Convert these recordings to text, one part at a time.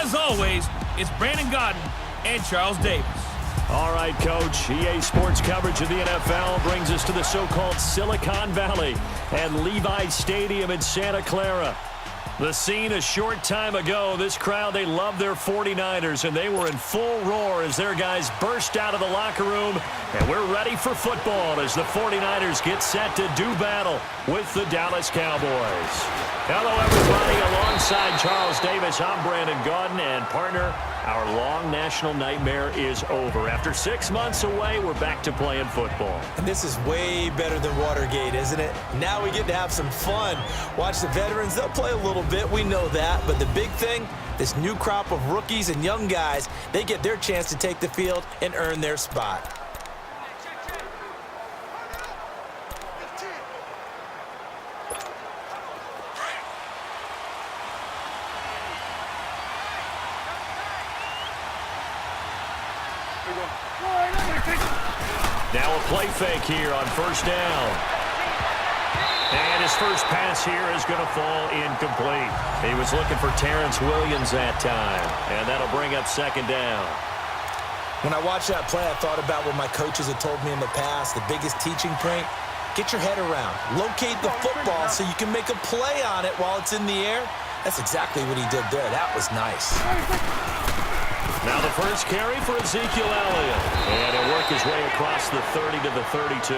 as always, it's Brandon Gaudin and Charles Davis. All right, Coach. EA Sports coverage of the NFL brings us to the so-called Silicon Valley and Levi's Stadium in Santa Clara. The scene a short time ago. This crowd, they love their 49ers, and they were in full roar as their guys burst out of the locker room. And we're ready for football as the 49ers get set to do battle with the Dallas Cowboys. Hello, everybody. Alongside Charles Davis, I'm Brandon Gaudin, and partner, our long national nightmare is over. After 6 months away, we're back to playing football. And this is way better than Watergate, isn't it? Now we get to have some fun. Watch the veterans. They'll play a little bit. We know that. But the big thing, this new crop of rookies and young guys, they get their chance to take the field and earn their spot. Now a play fake here on first down. And his first pass here is going to fall incomplete. He was looking for Terrence Williams that time, and that'll bring up second down. When I watched that play, I thought about what my coaches had told me in the past. The biggest teaching point, get your head around. Locate the football so you can make a play on it while it's in the air. That's exactly what he did there. That was nice. Now the first carry for Ezekiel Elliott. And he'll work his way across the 30 to the 32.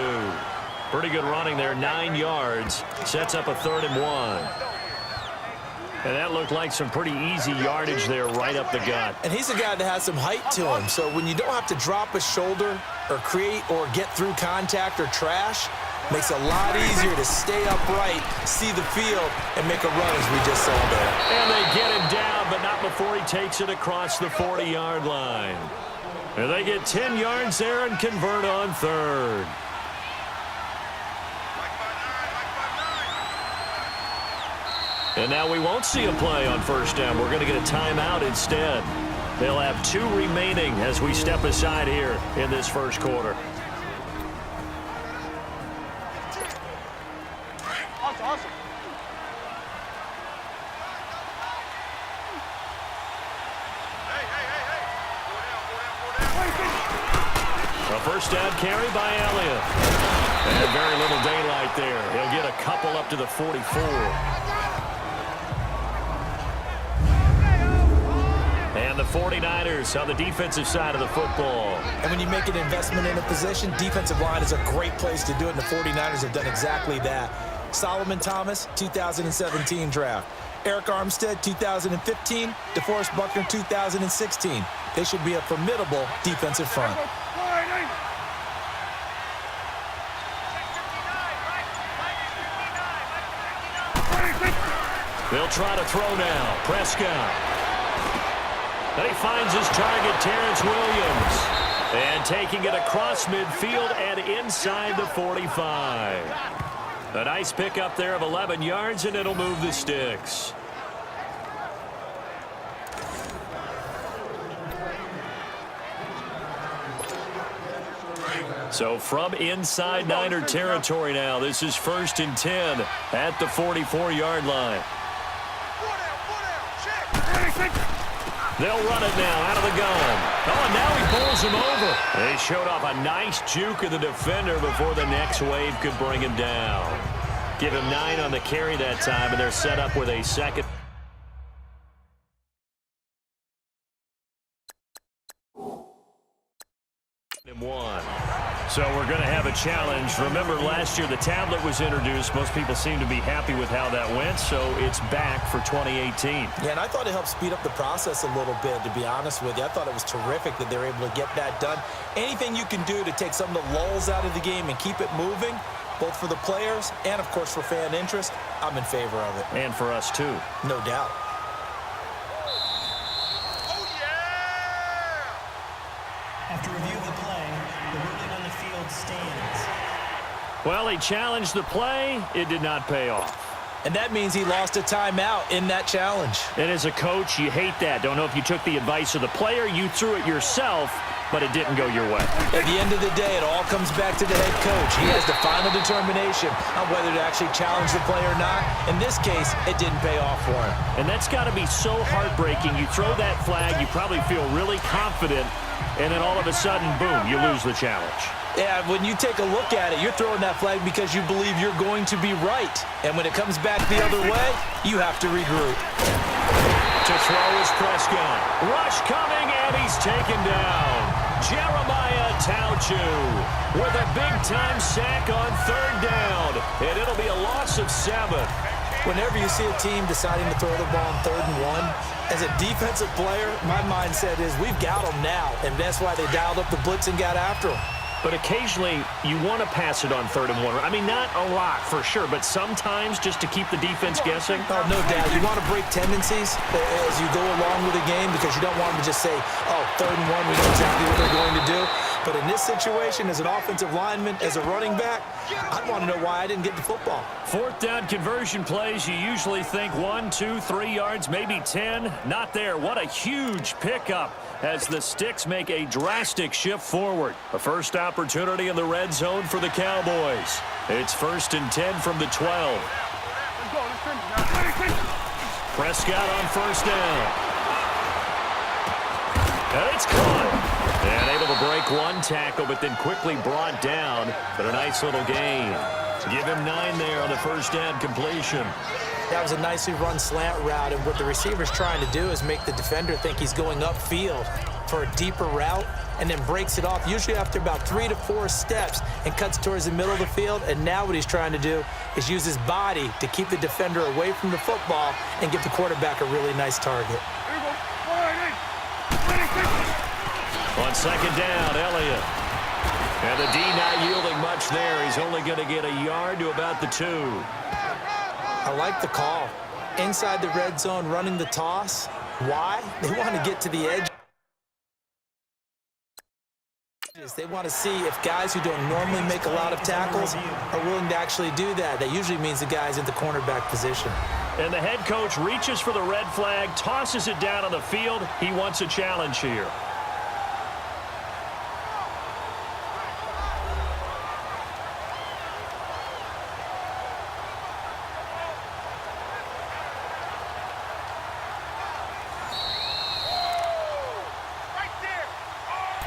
Pretty good running there, 9 yards. Sets up a 3rd and 1. And that looked like some pretty easy yardage there right up the gut. And he's a guy that has some height to him. So when you don't have to drop a shoulder or create or get through contact or trash, makes it a lot easier to stay upright, see the field, and make a run as we just saw there. And they get him down, but not before he takes it across the 40-yard line. And they get 10 yards there and convert on 3rd. And now we won't see a play on first down. We're going to get a timeout instead. They'll have 2 remaining as we step aside here in this first quarter. Awesome. A first down carry by Elliott. And very little daylight there. He'll get a couple up to the 44. And the 49ers on the defensive side of the football. And when you make an investment in a position, defensive line is a great place to do it, and the 49ers have done exactly that. Solomon Thomas, 2017 draft. Eric Armstead, 2015. DeForest Buckner, 2016. They should be a formidable defensive front. They'll try to throw now. Prescott. Then he finds his target, Terrence Williams. And taking it across midfield and inside the 45. A nice pickup there of 11 yards, and it'll move the sticks. So from inside Niner territory now, this is 1st and 10 at the 44-yard line. They'll run it now out of the gun. Oh, and now he pulls him over. They showed off a nice juke of the defender before the next wave could bring him down. Give him 9 on the carry that time, and they're set up with a second. One. So we're going to have a challenge. Remember, last year the tablet was introduced. Most people seem to be happy with how that went, so it's back for 2018. Yeah, and I thought it helped speed up the process a little bit, to be honest with you. I thought it was terrific that they were able to get that done. Anything you can do to take some of the lulls out of the game and keep it moving, both for the players and, of course, for fan interest, I'm in favor of it. And for us, too. No doubt. After review of the play, the ruling on the field stands. Well, he challenged the play. It did not pay off. And that means he lost a timeout in that challenge. And as a coach, you hate that. Don't know if you took the advice of the player, you threw it yourself, but it didn't go your way. At the end of the day, it all comes back to the head coach. He has the final determination on whether to actually challenge the play or not. In this case, it didn't pay off for him. And that's got to be so heartbreaking. You throw that flag, you probably feel really confident, and then all of a sudden, boom, you lose the challenge. Yeah, when you take a look at it, you're throwing that flag because you believe you're going to be right. And when it comes back the other way, you have to regroup. To throw is Prescott. Rush coming, and he's taken down. Jeremiah Tauchu with a big-time sack on third down. And it'll be a loss of 7. Whenever you see a team deciding to throw the ball on 3rd and 1, as a defensive player, my mindset is we've got them now. And that's why they dialed up the blitz and got after them. But occasionally, you want to pass it on 3rd and 1. I mean, not a lot for sure, but sometimes just to keep the defense guessing. Oh, no doubt. You want to break tendencies as you go along with the game because you don't want them to just say, oh, 3rd and 1, we know exactly what they're going to do. But in this situation, as an offensive lineman, as a running back, I'd want to know why I didn't get the football. 4th down conversion plays, you usually think 1, 2, 3 yards, maybe 10. Not there. What a huge pickup as the Sticks make a drastic shift forward. A first opportunity in the red zone for the Cowboys. It's 1st and 10 from the 12. Prescott on 1st down. And it's caught. And able to break one tackle, but then quickly brought down. But a nice little gain. Give him 9 there on the 1st down completion. That was a nicely run slant route, and what the receiver's trying to do is make the defender think he's going upfield for a deeper route and then breaks it off, usually after about 3 to 4 steps, and cuts towards the middle of the field. And now what he's trying to do is use his body to keep the defender away from the football and give the quarterback a really nice target. On 2nd down, Elliott. And the D not yielding much there. He's only going to get a yard to about the 2. I like the call. Inside the red zone, running the toss. Why? They want to get to the edge. They want to see if guys who don't normally make a lot of tackles are willing to actually do that. That usually means the guy's in the cornerback position. And the head coach reaches for the red flag, tosses it down on the field. He wants a challenge here.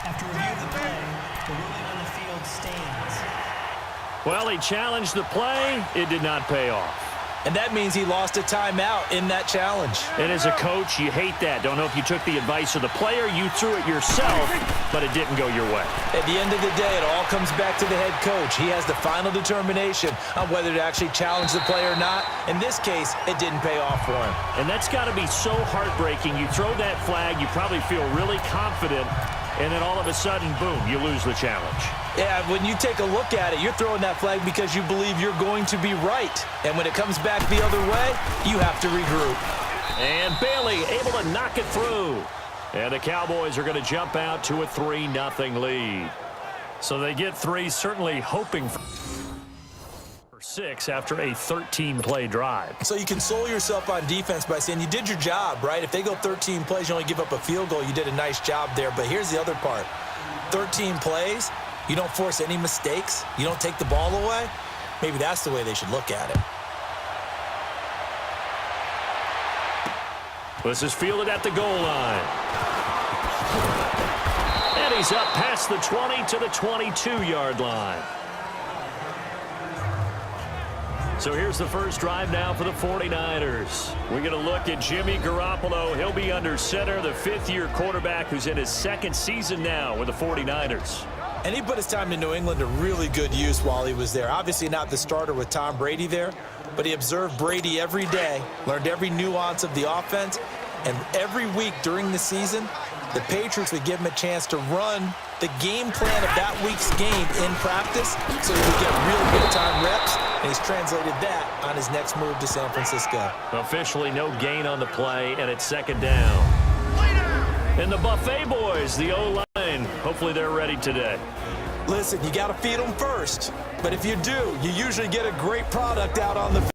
After review of the play, the ruling on the field stands. Well, he challenged the play. It did not pay off. And that means he lost a timeout in that challenge. And as a coach, you hate that. Don't know if you took the advice of the player, you threw it yourself, but it didn't go your way. At the end of the day, it all comes back to the head coach. He has the final determination on whether to actually challenge the play or not. In this case, it didn't pay off for him. And that's got to be so heartbreaking. You throw that flag, you probably feel really confident, and then all of a sudden, boom, you lose the challenge. Yeah, when you take a look at it, you're throwing that flag because you believe you're going to be right. And when it comes back the other way, you have to regroup. And Bailey able to knock it through. And the Cowboys are going to jump out to a 3-0 lead. So they get 3, certainly hoping for 6 after a 13-play drive. So you console yourself on defense by saying you did your job, right? If they go 13 plays, you only give up a field goal, you did a nice job there. But here's the other part. 13 plays, you don't force any mistakes, you don't take the ball away. Maybe that's the way they should look at it. This is fielded at the goal line. And he's up past the 20 to the 22-yard line. So here's the first drive now for the 49ers. We're going to look at Jimmy Garoppolo. He'll be under center, the 5th-year quarterback who's in his 2nd season now with the 49ers. And he put his time in New England to really good use while he was there. Obviously not the starter with Tom Brady there, but he observed Brady every day, learned every nuance of the offense, and every week during the season, the Patriots would give him a chance to run the game plan of that week's game in practice so he would get real big-time reps, and he's translated that on his next move to San Francisco. Officially no gain on the play, and it's 2nd down. And the Buffet boys, the O-line, hopefully they're ready today. Listen, you got to feed them first, but if you do, you usually get a great product out on the field.